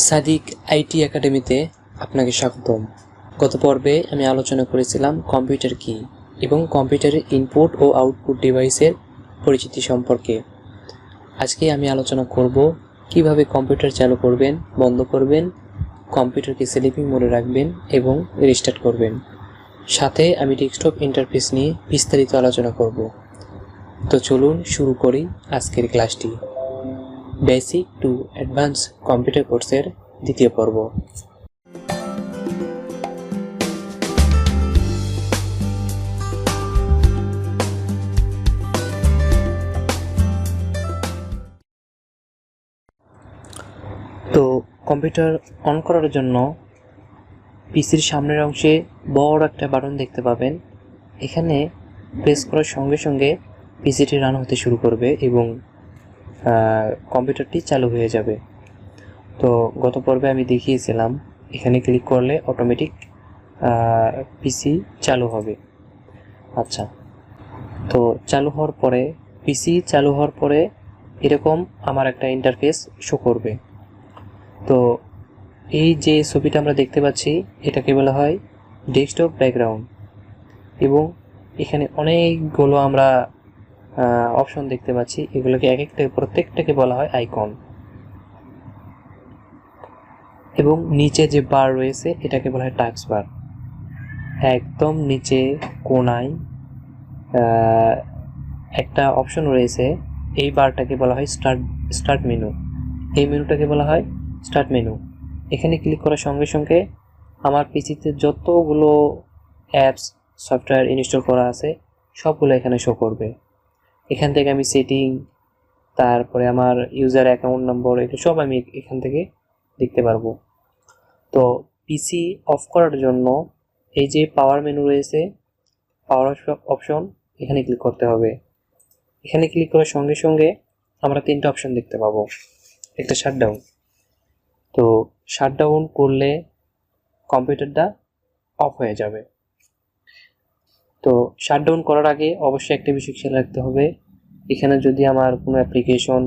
Sadiq IT একাডেমিতে আপনাকে স্বাগতম। গত পর্বে আমি আলোচনা করেছিলাম কম্পিউটার কি এবং কম্পিউটারের ইনপুট ও আউটপুট ডিভাইসের পরিচিতি সম্পর্কে। আজকে আমি আলোচনা করব কিভাবে কম্পিউটার চালু করবেন, বন্ধ করবেন, কম্পিউটারকে স্লিপিং মোডে রাখবেন এবং রিস্টার্ট করবেন। সাথে আমি ডেস্কটপ ইন্টারফেস নিয়ে বিস্তারিত আলোচনা করব। তো চলুন শুরু করি আজকের ক্লাসটি। বেসিক টু অ্যাডভান্স কম্পিউটার কোর্সের দ্বিতীয় পর্ব। তো কম্পিউটার অন করার জন্য পিসির সামনের অংশে বড় একটা বাটন দেখতে পাবেন। এখানে প্রেস করার সঙ্গে সঙ্গে পিসিটি রান হতে শুরু করবে এবং কম্পিউটারটি চালু হয়ে যাবে। তো গত পর্বে আমি দেখিয়েছিলাম এখানে ক্লিক করলে অটোমেটিক পিসি চালু হবে। আচ্ছা, তো পিসি চালু হওয়ার পরে এরকম আমার একটা ইন্টারফেস শো করবে। তো এই যে ছবিটা আমরা দেখতে পাচ্ছি এটাকে বলা হয় ডেস্কটপ ব্যাকগ্রাউন্ড এবং এখানে অনেকগুলো আমরা অপশন দেখতে পাচ্ছি। এগুলোকে প্রত্যেকটাকে বলা হয় আইকন এবং নিচে যে বার রয়েছে এটাকে বলা হয় টাস্ক বার। একদম নিচে কোণায় একটা অপশন রয়েছে, এই বারটাকে বলা হয় স্টার্ট মেনু। এই মেনুটাকে বলা হয় স্টার্ট মেনু। এখানে ক্লিক করার সঙ্গে সঙ্গে আমার পিসিতে যতগুলো অ্যাপস সফটওয়্যার ইনস্টল করা আছে সবগুলো এখানে শো করবে। এখান থেকে আমি সেটিং, তারপরে আমার ইউজার অ্যাকাউন্ট নম্বর, এগুলো সব আমি এখান থেকে দেখতে পারবো। তো পিসি অফ করার জন্য এই যে পাওয়ার মেনু রয়েছে, পাওয়ার অপশন, এখানে ক্লিক করতে হবে। এখানে ক্লিক করার সঙ্গে সঙ্গে আমরা তিনটা অপশন দেখতে পাবো। একটা শাটডাউন। তো শাটডাউন করলে কম্পিউটারটা অফ হয়ে যাবে। তো শাটডাউন করার আগে অবশ্যই একটা বিষয় খেয়াল রাখতে হবে, এখানে যদি আমার কোনো অ্যাপ্লিকেশন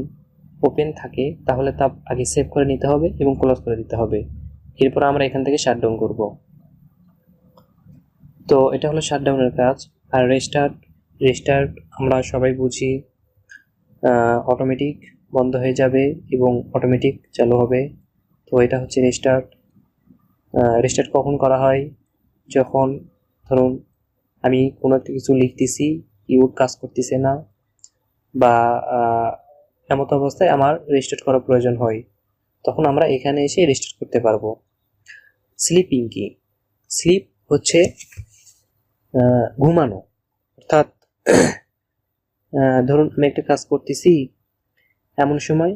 ওপেন থাকে তাহলে তা আগে সেভ করে নিতে হবে এবং ক্লোজ করে দিতে হবে। এরপর আমরা এখান থেকে শাটডাউন করব। তো এটা হলো শাটডাউনের কাজ। আর রেস্টার্ট আমরা সবাই বুঝি, অটোমেটিক বন্ধ হয়ে যাবে এবং অটোমেটিক চালু হবে। তো এটা হচ্ছে রেস্টার্ট কখন করা হয়? যখন ধরুন আমি কোনো একটা কিছু লিখতেছি, কিবোর্ড কাজ করতেছে না, বা এমত অবস্থায় আমার রেস্টার্ট করার প্রয়োজন হয়, তখন আমরা এখানে এসে রেস্টার্ট করতে পারবো। স্লিপিং কি? স্লিপ হচ্ছে ঘুমানো। অর্থাৎ ধরুন আমি একটা কাজ করতেছি, এমন সময়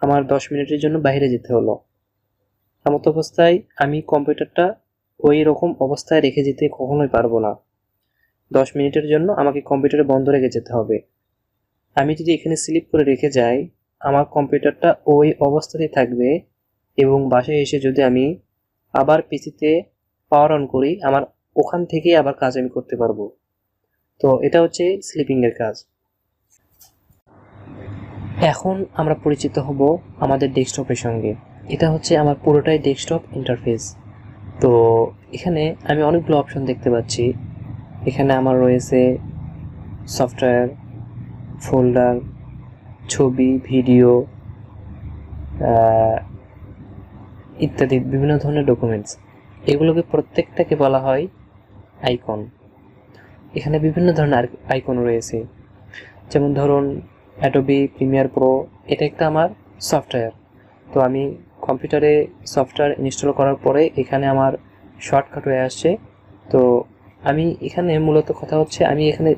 আমার 10 মিনিটের জন্য বাইরে যেতে হলো। এমত অবস্থায় আমি কম্পিউটারটা ওই রকম অবস্থায় রেখে যেতে কখনোই পারবো না। 10 মিনিটের জন্য আমাকে কম্পিউটারে বন্ধ রেখে যেতে হবে। আমি যদি এখানে স্লিপ করে রেখে যাই, আমার কম্পিউটারটা ওই অবস্থাতেই থাকবে এবং বাসায় এসে যদি আমি আবার পিসিতে পাওয়ার অন করি, আমার ওখান থেকেই আবার কাজ আমি করতে পারবো। তো এটা হচ্ছে স্লিপিংয়ের কাজ। এখন আমরা পরিচিত হব আমাদের ডেস্কটপের সঙ্গে। এটা হচ্ছে আমার পুরোটাই ডেস্কটপ ইন্টারফেস। তো এখানে আমি অনেকগুলো অপশন দেখতে পাচ্ছি। এখানে আমার রয়েছে সফটওয়্যার, ফোল্ডার, ছবি, ভিডিও ইত্যাদি বিভিন্ন ধরনের ডকুমেন্টস। এগুলোকে প্রত্যেকটাকে বলা হয় আইকন। এখানে বিভিন্ন ধরনের আইকন রয়েছে, যেমন ধরুন অ্যাডোবি প্রিমিয়ার প্রো, এটা একটা আমার সফটওয়্যার। তো আমি কম্পিউটারে সফটওয়্যার ইনস্টল করার পরে এখানে আমার শর্টকাট হয়ে আসছে। তো আমি এখানে মূলত কথা হচ্ছে, আমি এখানে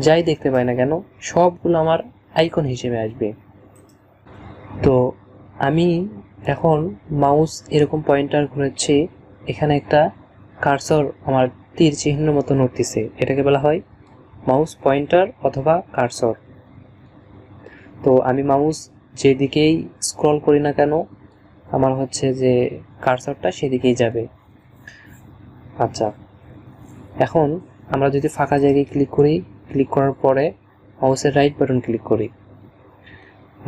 যাই দেখতে পাই না কেন সবগুলো আমার আইকন হিসেবে আসবে। তো আমি এখন মাউস এরকম পয়েন্টার ঘুরেছি, এখানে একটা কার্সর আমার তীর চিহ্নের মতো নড়তেছে, এটাকে বলা হয় মাউস পয়েন্টার অথবা কার্সর। তো আমি মাউস যেদিকেই স্ক্রল করি না কেন আমার হচ্ছে যে কার্সরটা সেদিকেই যাবে। আচ্ছা, এখন আমরা যদি ফাঁকা জায়গায় ক্লিক করি, ক্লিক করার পরে মাউসের রাইট বাটন ক্লিক করি,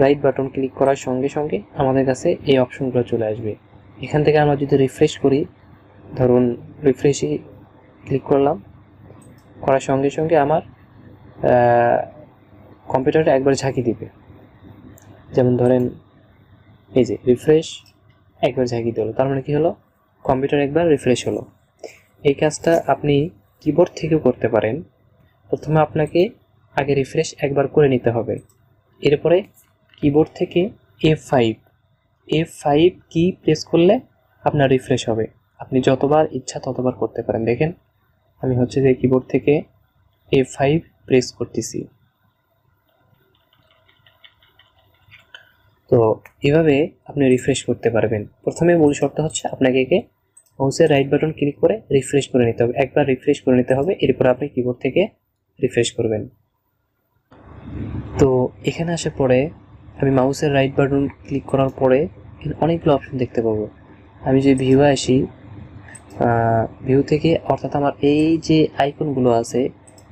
রাইট বাটন ক্লিক করার সঙ্গে সঙ্গে আমাদের কাছে এই অপশনগুলো চলে আসবে। এখান থেকে আমরা যদি রিফ্রেশ করি, ধরুন রিফ্রেশই ক্লিক করলাম, করার সঙ্গে সঙ্গে আমার কম্পিউটারটা একবার ঝাঁকি দিবে। যেমন ধরেন এই যে রিফ্রেশ, একবার ঝাঁকি দিল, তার মানে কি হলো, কম্পিউটার একবার রিফ্রেশ হলো। এই কাজটা আপনি কিবোর্ড থেকেও করতে পারেন। প্রথমে আপনাকে আগে রিফ্রেশ একবার করে নিতে হবে, এরপরে কিবোর্ড থেকে F5 কি প্রেস করলে আপনার রিফ্রেশ হবে। আপনি যতবার ইচ্ছা ততবার করতে পারেন। দেখেন আমি হচ্ছে যে কিবোর্ড থেকে F5 প্রেস করতেছি। তো এভাবে আপনি রিফ্রেশ করতে পারবেন। প্রথমে মূল শর্ত হচ্ছে আপনাকে মাউসের রাইট বাটন ক্লিক করে রিফ্রেশ করে নিতে হবে, একবার রিফ্রেশ করে নিতে হবে, এরপর আপনি কিবোর্ড থেকে রিফ্রেশ করবেন। তো এখানে আসার পরে আমি মাউসের রাইট বাটন ক্লিক করার পরে অনেকগুলো অপশন দেখতে পাবো। আমি যে ভিউ আসি, ভিউ থেকে অর্থাৎ আমার এই যে আইকনগুলো আছে,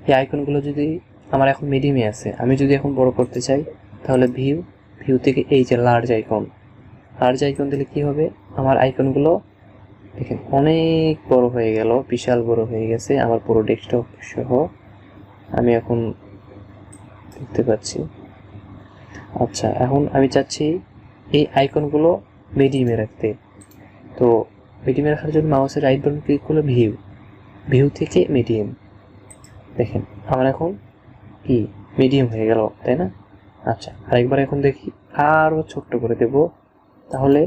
এই আইকনগুলো যদি আমার এখন মিডিয়ামে আছে, আমি যদি এখন বড় করতে চাই তাহলে ভিউ থেকে এই যে লার্জ আইকন দিলে কি হবে, আমার আইকনগুলো দেখেন অনেক বড় হয়ে গেল, বিশাল বড় হয়ে গেছে আমার পুরো ডেস্কটপ সহ আমি এখন দেখতে পাচ্ছি। আচ্ছা, এখন আমি চাচ্ছি এই আইকনগুলো মিডিয়ামে রাখতে। তো মিডিয়ামে রাখার জন্য মাউসের রাইট বাটন ক্লিক করলে ভিউ থেকে মিডিয়াম, দেখেন আমার এখন কি মিডিয়াম হয়ে গেল, তাই না? আচ্ছা, আরেকবার এখন দেখি, আরও ছোট্ট করে দেব। তাহলে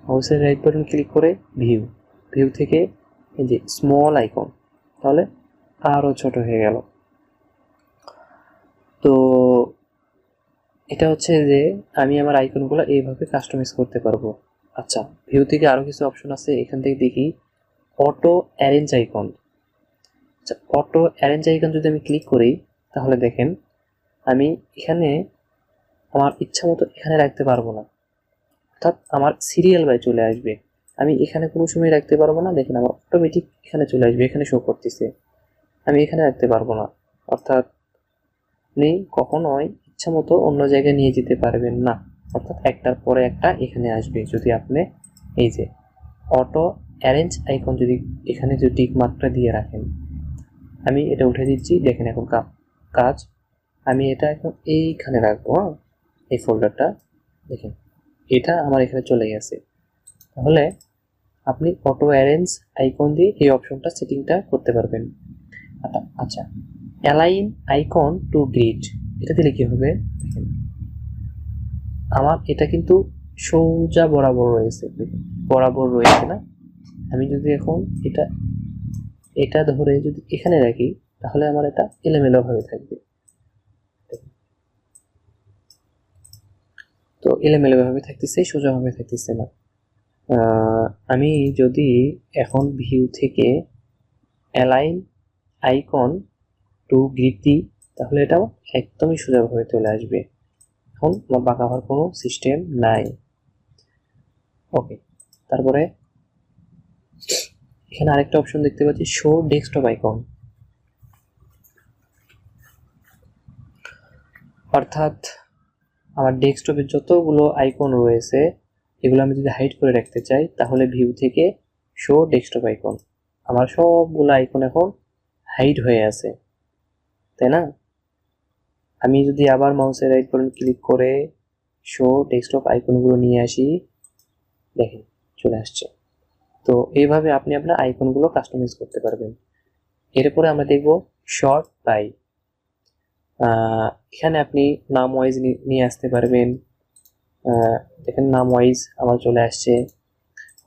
মাউসের রাইট বাটন ক্লিক করে ভিউ থেকে এই যে স্মল আইকন, তাহলে আরও ছোট হয়ে গেল। তো এটা হচ্ছে যে আমি আমার আইকনগুলো এইভাবে কাস্টমাইজ করতে পারবো। আচ্ছা, ভিউ থেকে আরও কিছু অপশন আছে, এখান থেকে দেখি অটো অ্যারেঞ্জ আইকন। আচ্ছা, অটো অ্যারেঞ্জ আইকন যদি আমি ক্লিক করি তাহলে দেখেন আমি এখানে আমার ইচ্ছা মতো এখানে রাখতে পারবো না, অর্থাৎ আমার সিরিয়াল বাই চলে আসবে। আমি এখানে কোনো সময় রাখতে পারবো না, দেখেন আমার অটোমেটিক এখানে চলে আসবে, এখানে শো করতেছে। আমি এখানে রাখতে পারবো না, অর্থাৎ আপনি কখনোই ইচ্ছা মতো অন্য জায়গায় নিয়ে যেতে পারবেন না, অর্থাৎ একটার পরে একটা এখানে আসবে যদি আপনি এই যে অটো অ্যারেঞ্জ আইকন যদি এখানে যদি টিক মার্কটা দিয়ে রাখেন। আমি এটা উঠে দিচ্ছি, দেখেন এখন কাজ আমি এটা এখন এইখানে রাখবো, এই ফোল্ডারটা দেখেন এটা আমার এখানে চলে গেছে। তাহলে আপনি অটো অ্যারেঞ্জ আইকন দিয়ে এই অপশনটা সেটিংটা করতে পারবেন। আচ্ছা, অ্যালাইন আইকন টু গ্রিড, এটা দিলে কি হবে, দেখেন আমার এটা কিন্তু সোজা বরাবর রয়েছে, দেখেন বরাবর রয়েছে না। আমি যদি এখন এটা ধরে যদি এখানে রাখি তাহলে আমার এটা এলোমেলো ভাবে থাকবে। তো এলোমেলো ভাবে থাকতেছে, সোজা ভাবে থাকতেছে না। আমি যদি এখন ভিউ থেকে অ্যালাইন আইকন টু গ্রিড দিই তাহলে এটাও একদমই সোজাভাবে চলে আসবে। এখন বাঁকা হওয়ার কোনো সিস্টেম নাই। ওকে, তারপরে এখানে আরেকটা অপশন দেখতে পাচ্ছি, শো ডেস্কটপ আইকন। অর্থাৎ আমার ডেস্কটপে যতগুলো আইকন রয়েছে এগুলো আমি যদি হাইড করে রাখতে চাই তাহলে ভিউ থেকে শো ডেস্কটপ আইকন, আমার সবগুলো আইকন এখন হাইড হয়ে আছে, তাই না? আমি যদি আবার মাউসের রাইট বাটন ক্লিক করে শো ডেস্কটপ আইকনগুলো নিয়ে আসি, দেখেন চলে আসছে। তো এইভাবে আপনি আপনার আইকনগুলো কাস্টমাইজ করতে পারবেন। এরপরে আমরা দেখব শর্ট বাই। এখানে আপনি নাম ওয়াইজ নিয়ে আসতে পারবেন। দেখেন নাম ওয়াইজ আমার চলে আসছে।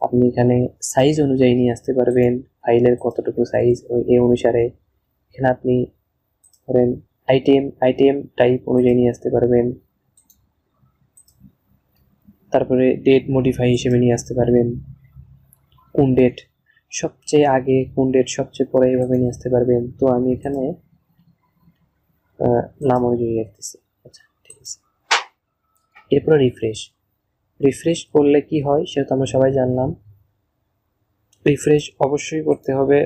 আপনি এখানে সাইজ অনুযায়ী নিয়ে আসতে পারবেন, ফাইলের কতটুকু সাইজ ওই এ অনুসারে। এখানে আপনি ধরেন আইটেম টাইপ অনুযায়ী নিয়ে আসতে পারবেন। তারপরে ডেট মডিফাই হিসেবে নিয়ে আসতে পারবেন, কোন ডেট সবচেয়ে আগে কোন ডেট সবচেয়ে পরে এভাবে নিয়ে আসতে পারবেন। তো আমি এখানে নাম অনুযায়ী রাখতেছি। আচ্ছা, ঠিক আছে। এরপরে রিফ্রেশ করলে কি হয় সেটা তো আমরা সবাই জানলাম। রিফ্রেশ অবশ্যই করতে হবে,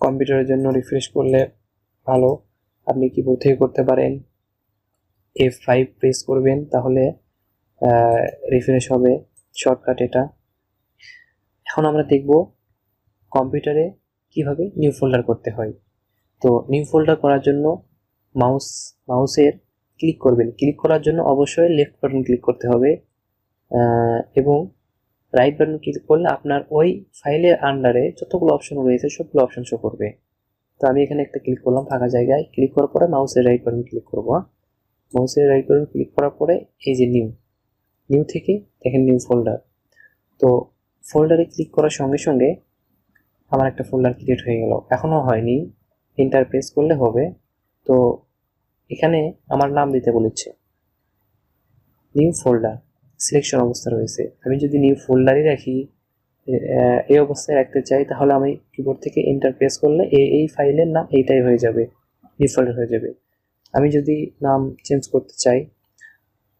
কম্পিউটারের জন্য রিফ্রেশ করলে ভালো। আপনি কিবোর্ড থেকে করতে পারেন, F5 প্রেস করবেন, তাহলে রিফ্রেশ হবে শর্টকাট এটা। এখন আমরা দেখব কম্পিউটারে কিভাবে নিউ ফোল্ডার করতে হয়। তো নিউ ফোল্ডার করার জন্য মাউসের ক্লিক করবেন। ক্লিক করার জন্য অবশ্যই লেফট বাটন ক্লিক করতে হবে, এবং রাইট বাটন ক্লিক করলে আপনার ওই ফাইলের আন্ডারে যতগুলো অপশন রয়েছে সবগুলো অপশন শো করবে। তো আমি এখানে একটা ক্লিক করলাম ফাঁকা জায়গায়। ক্লিক করার পরে মাউসের রাইট বাটন ক্লিক করবো। মাউসের রাইট বাটন ক্লিক করার পরে এই যে নিউ থেকে দেখেন নিউ ফোল্ডার। তো ফোল্ডারে ক্লিক করার সঙ্গে সঙ্গে আমার একটা ফোল্ডার ক্রিয়েট হয়ে গেল। এখনও হয়নি, এন্টার প্রেস করলে হবে। তো এখানে আমার নাম দিতে বলেছে, নিউ ফোল্ডার সিলেকশন অবস্থা রয়েছে। আমি যদি নিউ ফোল্ডারই রাখি, এই অবস্থায় রাখতে চাই, তাহলে আমি কিবোর্ড থেকে এন্টার প্রেস করলে এই ফাইলের নাম এইটাই হয়ে যাবে, নিউ ফোল্ডার হয়ে যাবে। আমি যদি নাম চেঞ্জ করতে চাই,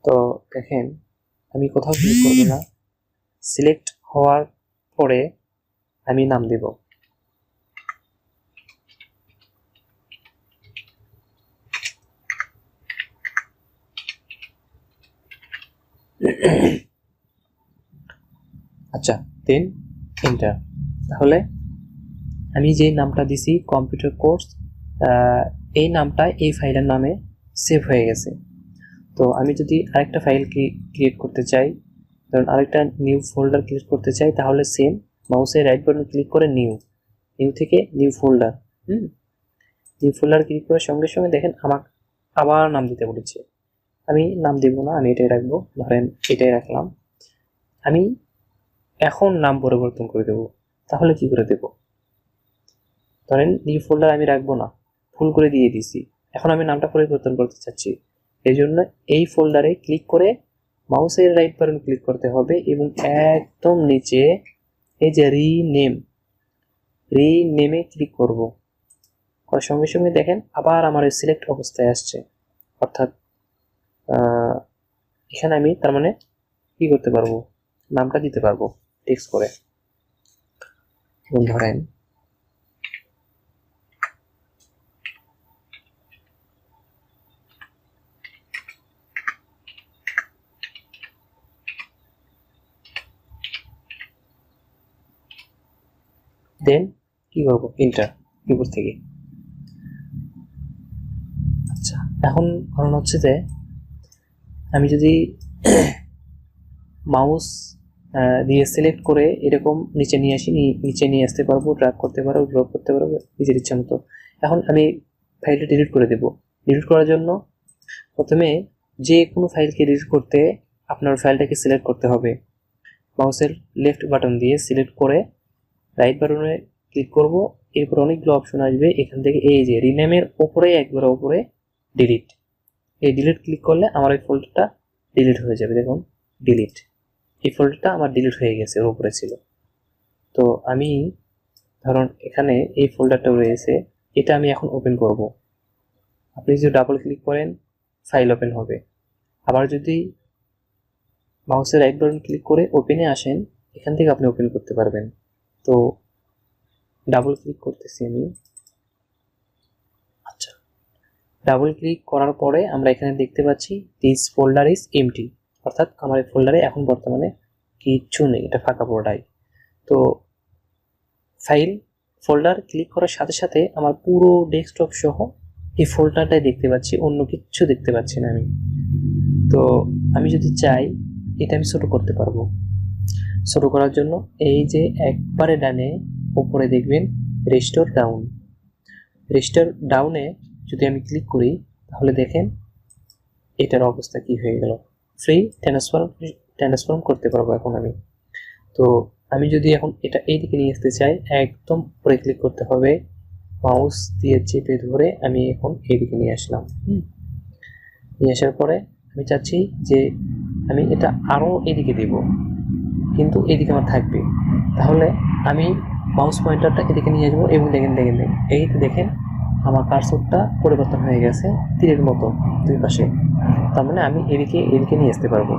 তো দেখেন আমি কোথাও ক্লিক করবো না, সিলেক্ট হওয়ার পরে আমি নাম দেব। আচ্ছা, দেন এন্টার। তাহলে আমি যে নামটা দিছি কম্পিউটার কোর্স, এই নামটা এই ফাইলের নামে সেভ হয়ে গেছে। তো আমি যদি আরেকটা ফাইল ক্রিয়েট করতে চাই, ধরুন আরেকটা নিউ ফোল্ডার ক্রিয়েট করতে চাই, তাহলে সেম মাউসের রাইট বাটন ক্লিক করে নিউ থেকে new folder, new folder click করার সঙ্গে সঙ্গে দেখেন আমাকে আবার নাম দিতে বলেছে। আমি নাম দেব না, আমি এটাই রাখবো, ধরেন এটাই রাখলাম। আমি এখন নাম পরিবর্তন করে দেব। তাহলে কি করে দেব? ধরেন নিউ ফোল্ডার আমি রাখবো না, ফুল করে দিয়ে দিছি। এখন আমি নামটা পরিবর্তন করতে চাচ্ছি, এই জন্য এই ফোল্ডারে ক্লিক করে মাউসের রাইট বাটন ক্লিক করতে হবে এবং একদম নিচে এই যে রিনেমে ক্লিক করব। করার সঙ্গে সঙ্গে দেখেন আবার আমার সিলেক্ট অবস্থায় আসছে, অর্থাৎ এখানে আমি তার মানে কি করতে পারবো, নামটা দিতে পারবো টেক্সট করে। ধরেন দেন কি করবো, এন্টার কিবোর্ড থেকে। আচ্ছা, এখন কারণ হচ্ছে যে আমি যদি মাউস দিয়ে সিলেক্ট করে এরকম নিচে নিয়ে আসি, নিচে নিয়ে আসতে পারবো, ড্র্যাগ করতে পারবো, ড্রপ করতে পারবো নিজের ইচ্ছা মতো। এখন আমি ফাইলটা ডিলিট করে দেব। ডিলিট করার জন্য প্রথমে যে কোনো ফাইলকে ডিলিট করতে আপনার ফাইলটাকে সিলেক্ট করতে হবে। মাউসের লেফট বাটন দিয়ে সিলেক্ট করে রাইট বাটনে ক্লিক করব, এরপর অনেকগুলো অপশন আসবে। এখান থেকে এই যে রিনেমের ওপরে একবার ওপরে ডিলিট, এই ডিলিট ক্লিক করলে আমার এই ফোল্ডারটা ডিলিট হয়ে যাবে। দেখুন ডিলিট, এই ফোল্ডারটা আমার ডিলিট হয়ে গেছে, ওর উপরে ছিল। তো আমি ধরুন এখানে এই ফোল্ডারটা রয়েছে, এটা আমি এখন ওপেন করব। আপনি যদি ডাবল ক্লিক করেন ফাইল ওপেন হবে। আবার যদি মাউসের রাইট বাটন ক্লিক করে ওপেনে আসেন, এখান থেকে আপনি ওপেন করতে পারবেন। তো ডাবল ক্লিক করতেছি আমি। আচ্ছা, ডাবল ক্লিক করার পরে আমরা এখানে দেখতে পাচ্ছি দিস ফোল্ডার ইজ এমটি, অর্থাৎ আমার এই ফোল্ডারে এখন বর্তমানে কিচ্ছু নেই, এটা ফাঁকা পুরোটাই। তো ফোল্ডার ক্লিক করার সাথে সাথে আমার পুরো ডেস্কটপ সহ এই ফোল্ডারটাই দেখতে পাচ্ছি, অন্য কিচ্ছু দেখতে পাচ্ছি না আমি। তো আমি যদি চাই এটা আমি ছোট করতে পারবো। ছোট করার জন্য এই যে একবারে ডানে উপরে দেখবেন রেস্টোর ডাউনে যদি আমি ক্লিক করি, তাহলে দেখেন এটার অবস্থা কি হয়ে গেল। ফ্রি ট্রান্সফর্ম করতে পারবো এখন আমি। তো আমি যদি এখন এটা এইদিকে নিয়ে আসতে চাই, একদম উপরে ক্লিক করতে হবে, মাউস দিয়ে চেপে ধরে আমি এখন এইদিকে নিয়ে আসলাম। নিয়ে আসার পরে আমি চাচ্ছি যে আমি এটা আরও এদিকে দেব, কিন্তু এদিকে আমার থাকবে। তাহলে আমি মাউস পয়েন্টারটা এদিকে নিয়ে আসবো এবং দেখেন এই দেখেন আমার কার্সরটা পরিবর্তন হয়ে গেছে তীরের মতো দুই পাশে। তার মানে আমি এদিকে নিয়ে আসতে পারবো,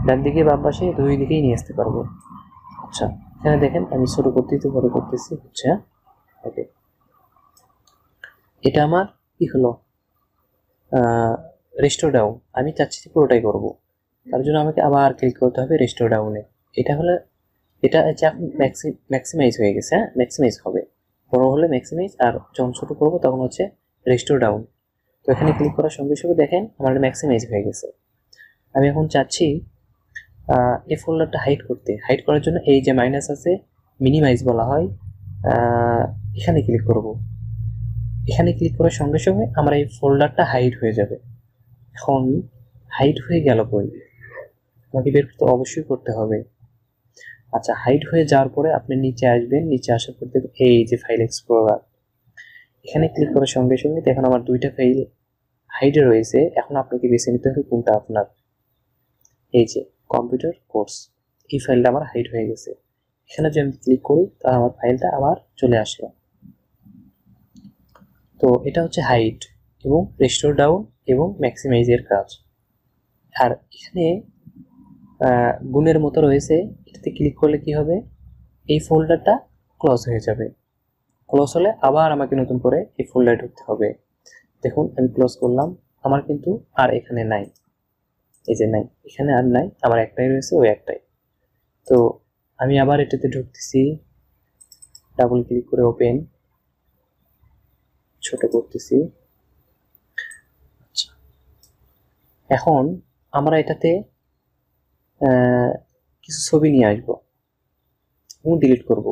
ডান দিকে বাম পাশে দুই দিকেই নিয়ে আসতে পারবো। আচ্ছা, এখানে দেখেন আমি ছোটো বড় করতেছি, হচ্ছে ওকে। এটা আমার কি হলো, রেস্টোর ডাউন, আমি চাচ্ছি যে পুরোটাই করব, তার জন্য আমাকে আবার ক্লিক করতে হবে রেস্টোর ডাউনে। এটা হলে এটা যে এখন ম্যাক্সিমাইজ হয়ে গেছে, হ্যাঁ ম্যাক্সিমাইজ হবে, বড় হলে ম্যাক্সিমাইজ, আর যখন ছোটো করবো তখন হচ্ছে রেস্টোর ডাউন। তো এখানে ক্লিক করার সঙ্গে সঙ্গে দেখেন আমার ম্যাক্সিমাইজ হয়ে গেছে। আমি এখন চাচ্ছি এই ফোল্ডারটা হাইড করার জন্য এই যে মাইনাস আছে, মিনিমাইজ বলা হয়, এখানে ক্লিক করব। এখানে ক্লিক করার সঙ্গে সঙ্গে আমার এই ফোল্ডারটা হাইড হয়ে যাবে। এখন হাইড হয়ে গেল কই, আমাকে বের করতে অবশ্যই করতে হবে। আচ্ছা, হাইড হয়ে যাওয়ার পরে আপনি নিচে আসবেন, নিচে আসার পর দেখবেন এই যে ফাইল এক্সপ্লোরার, এখানে ক্লিক করার সঙ্গে সঙ্গে দেখুন আমার দুইটা ফাইল হাইডে রয়েছে। এখন আপনাকে বেছে নিতে হবে কোনটা আপনার। এই যে কম্পিউটার কোর্স, এই ফাইলটা আমার হাইড হয়ে গেছে। এখানে যদি আমি ক্লিক করি তাহলে আমার ফাইলটা আবার চলে আসলো। তো এটা হচ্ছে হাইড এবং রেস্টোর ডাউন এবং ম্যাক্সিমাইজের কাজ। আর এখানে গুণের মতো রয়েছে, এটাতে ক্লিক করলে কি হবে, এই ফোল্ডারটা ক্লোজ হয়ে যাবে। ক্লোজ হলে আবার আমাকে নতুন করে এই ফোল্ডারে ঢুকতে হবে। দেখুন আমি ক্লোজ করলাম, আমার কিন্তু আর এখানে নাই, এই যে নাই, এখানে আর নাই, আমার একটাই রয়েছে, ওই একটাই। তো আমি আবার এটাতে ঢুকতেছি, ডাবল ক্লিক করে ওপেন, ছোট করতেছি। আচ্ছা, এখন আমরা এটাতে কিছু ছবি নিয়ে আসবো এবং ডিলিট করব।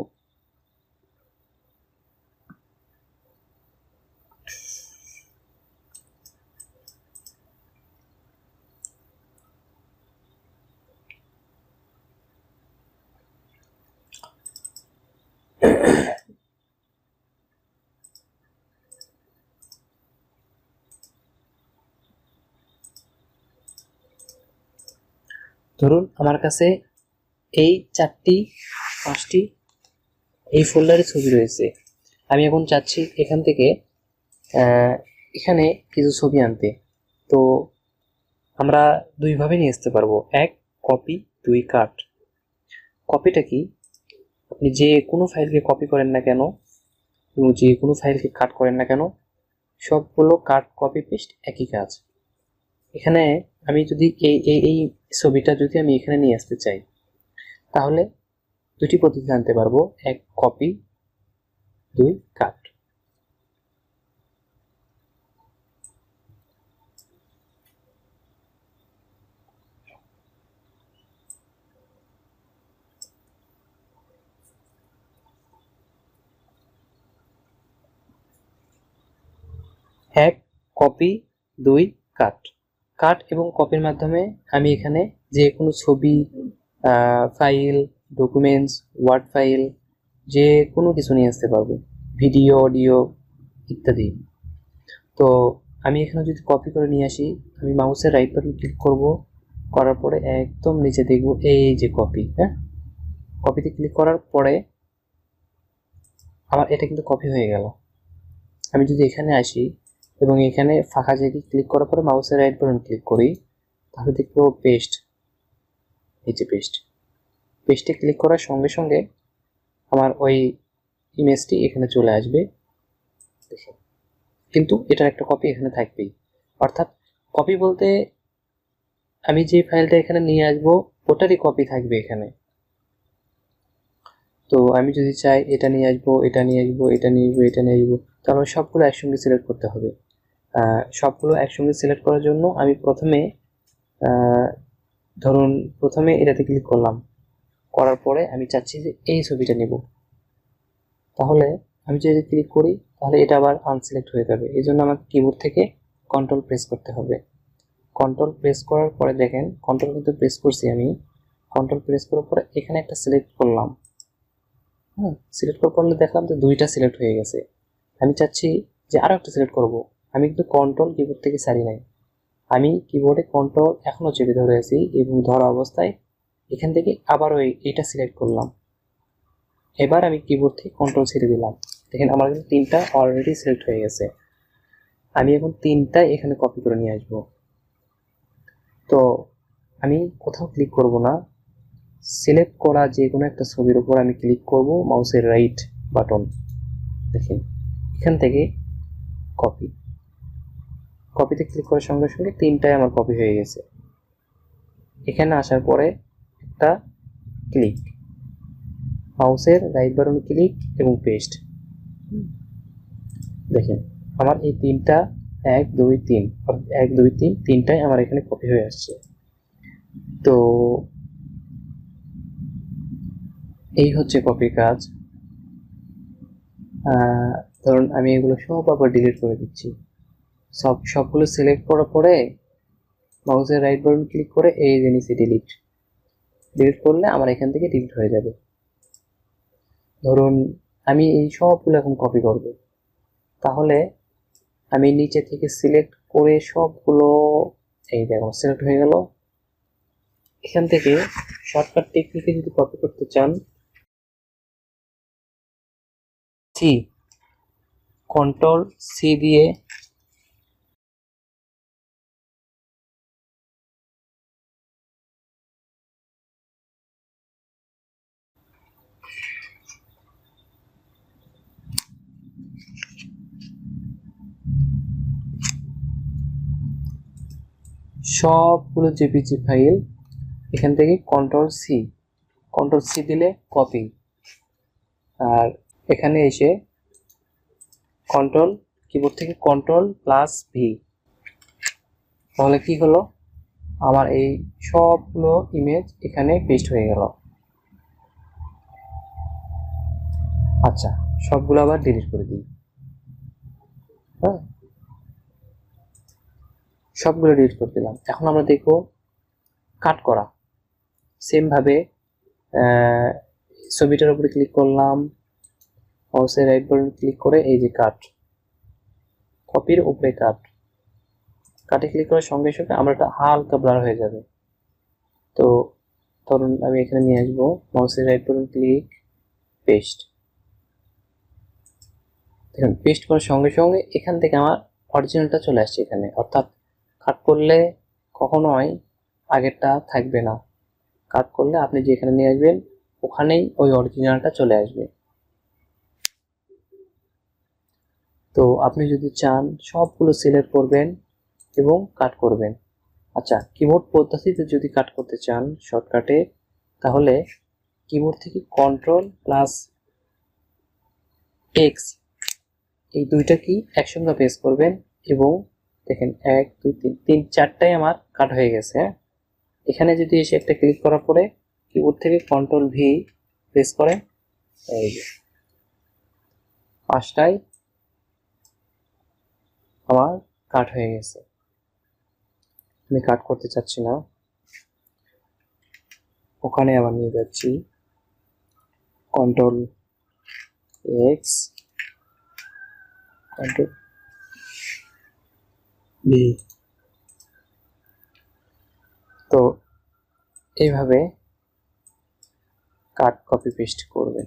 ধরুন আমার কাছে এই 4টি 5টি এই ফোল্ডারে ছবি রয়েছে। আমি এখন চাচ্ছি এখান থেকে এখানে কিছু ছবি আনতে। তো আমরা দুইভাবে নিয়ে আসতে পারবো, এক কপি, দুই কাট। কপিটা কি, আপনি যে কোনো ফাইলকে কপি করেন না কেন এবং যে কোনো ফাইলকে কাট করেন না কেন, সবগুলো কাট কপি পেস্ট একই কাজ। এখানে আমি যদি এই ছবিটা যদি আমি এখানে নিয়ে আসতে চাই, তাহলে দুটি পদ্ধতি জানতে পারবো, এক কপি, দুই কাট। এক কপি, দুই কাট। কাট এবং কপির মাধ্যমে আমি এখানে যে কোনো ছবি, ফাইল, ডকুমেন্টস, ওয়ার্ড ফাইল, যে কোনো কিছু নিয়ে আসতে পারবো, ভিডিও, অডিও ইত্যাদি। তো আমি এখানে যদি কপি করে নিয়ে আসি, আমি মাউসের রাইট বাটন ক্লিক করব, করার পরে একদম নিচে দেখব এই যে কপি, হ্যাঁ, কপিতে ক্লিক করার পরে আমার এটা কিন্তু কপি হয়ে গেল। আমি যদি এখানে আসি এবং এখানে ফাঁকা জায়গায় ক্লিক করার পরে মাউসের রাইট বাটন ক্লিক করি, তাহলে দেখবো পেস্ট, এই যে পেস্ট। পেস্টে ক্লিক করার সঙ্গে সঙ্গে আমার ওই ইমেজটি এখানে চলে আসবে, দেখুন। কিন্তু এটার একটা কপি এখানে থাকবেই। অর্থাৎ কপি বলতে আমি যে ফাইলটা এখানে নিয়ে আসবো ওটারই কপি থাকবে এখানে। তো আমি যদি চাই এটা নিয়ে আসবো, এটা নিয়ে আসবো, এটা নিয়ে আসবো, এটা নিয়ে আসবো, তাহলে সবগুলো একসঙ্গে সিলেক্ট করতে হবে। সবগুলো একসঙ্গে সিলেক্ট করার জন্য আমি ধরুন প্রথমে এটাতে ক্লিক করলাম, করার পরে আমি চাচ্ছি যে এই ছবিটা নেব, তাহলে আমি যদি ক্লিক করি তাহলে এটা আবার আনসিলেক্ট হয়ে যাবে। এই জন্য আমাকে কিবোর্ড থেকে কন্ট্রোল প্রেস করতে হবে। কন্ট্রোল প্রেস করার পরে দেখেন, কন্ট্রোল কিন্তু প্রেস করছি আমি, কন্ট্রোল প্রেস করার পরে এখানে একটা সিলেক্ট করলাম, সিলেক্ট করার পরে দেখলাম যে দুইটা সিলেক্ট হয়ে গেছে। আমি চাচ্ছি যে আরও একটা সিলেক্ট করব। আমি কিন্তু কন্ট্রোল কিবোর্ড থেকে ছাড়ি নাই, আমি কিবোর্ডে কন্ট্রোল এখনও চেপে ধরে আছি এবং ধরা অবস্থায় এখান থেকে আবারও এইটা সিলেক্ট করলাম। এবার আমি কিবোর্ড থেকে কন্ট্রোল ছেড়ে দিলাম, দেখেন আমার কিন্তু 3টা অলরেডি সিলেক্ট হয়ে গেছে। আমি এখন 3টা এখানে কপি করে নিয়ে আসবো। তো আমি কোথাও ক্লিক করব না, সিলেক্ট করা যে কোনো একটা ছবির উপর আমি ক্লিক করব, মাউসের রাইট বাটন, দেখেন এখান থেকে কপি, কপিতে ক্লিক করার সঙ্গে সঙ্গে তিনটাই আমার কপি হয়ে গেছে। এখানে আসার পরে একটা ক্লিক, মাউসের রাইট বাটন ক্লিক এবং পেস্ট। দেখেন আমার এই তিনটা 1 2 3 1 2 3 তিনটাই আমার এখানে কপি হয়ে আসছে। তো এই হচ্ছে কপির কাজ। ধরুন আমি এগুলো সব আবার ডিলিট করে দিচ্ছি। সবগুলো সিলেক্ট করার পরে মাউসের রাইট বাটন ক্লিক করে এই জিনিসে ডিলিট করলে আমার এখান থেকে ডিলিট হয়ে যাবে। ধরুন আমি এই সবগুলো এখন কপি করব, তাহলে আমি নিচে থেকে সিলেক্ট করে সবগুলো, এই দেখো সিলেক্ট হয়ে গেল। এখান থেকে শর্টকাট টেকনিকে যদি কপি করতে চান, সি কন্ট্রোল সি দিয়ে সবগুলো জেপিজি ফাইল এখান থেকে কন্ট্রোল সি দিলে কপি, আর এখানে এসে কন্ট্রোল কিবোর্ড থেকে কন্ট্রোল প্লাস ভি, তাহলে কি হলো, আমার এই সবগুলো ইমেজ এখানে পেস্ট হয়ে গেল। আচ্ছা, সবগুলো আবার ডিলিট করে দিই। হ্যাঁ, সবগুলো ডিলিট করে দিলাম। এখন আমরা দেখব কাট করা। সেম ভাবে ছবিটার উপরে ক্লিক করলাম, মাউসের রাইট বাটন ক্লিক করে এই যে কাট, কপির উপরে কাটে ক্লিক করার সঙ্গে সঙ্গে আমরা একটা হালকা ব্লার হয়ে যাবে। তো ধরুন আমি এখানে নিয়ে আসবো, মাউসের রাইট বাটন ক্লিক, পেস্ট। দেখুন পেস্ট করার সঙ্গে সঙ্গে এখান থেকে আমার অরিজিনালটা চলে আসছে এখানে, অর্থাৎ কাট করলে কখনোই আগেরটা থাকবে না। কাট করলে আপনি যেখানে নিয়ে আসবেন ওখানেই ওই অরিজিনালটা চলে আসবে। তো আপনি যদি চান সবগুলো সিলেক্ট করবেন এবং কাট করবেন। আচ্ছা, কিবোর্ড পদ্ধতিতে যদি কাট করতে চান শর্টকাটে, তাহলে কিবোর্ড থেকে কন্ট্রোল প্লাস এক্স এই দুইটা কি একসঙ্গে প্রেস করবেন এবং দেখেন 1 2 3 3 4টাই আমার কাট হয়ে গেছে। এখানে যদি এসে একটা ক্লিক করার পরে কিবোর্ড থেকে কন্ট্রোল ভি প্রেস করেন, এই যে 5টাই আমার কাট হয়ে গেছে। আমি কাট করতে চাচ্ছি না, ওখানে আবার নিয়ে যাচ্ছি কন্ট্রোল এক্স কন্ট্রোল ভি। তো এইভাবে কাট কপি পেস্ট করবেন।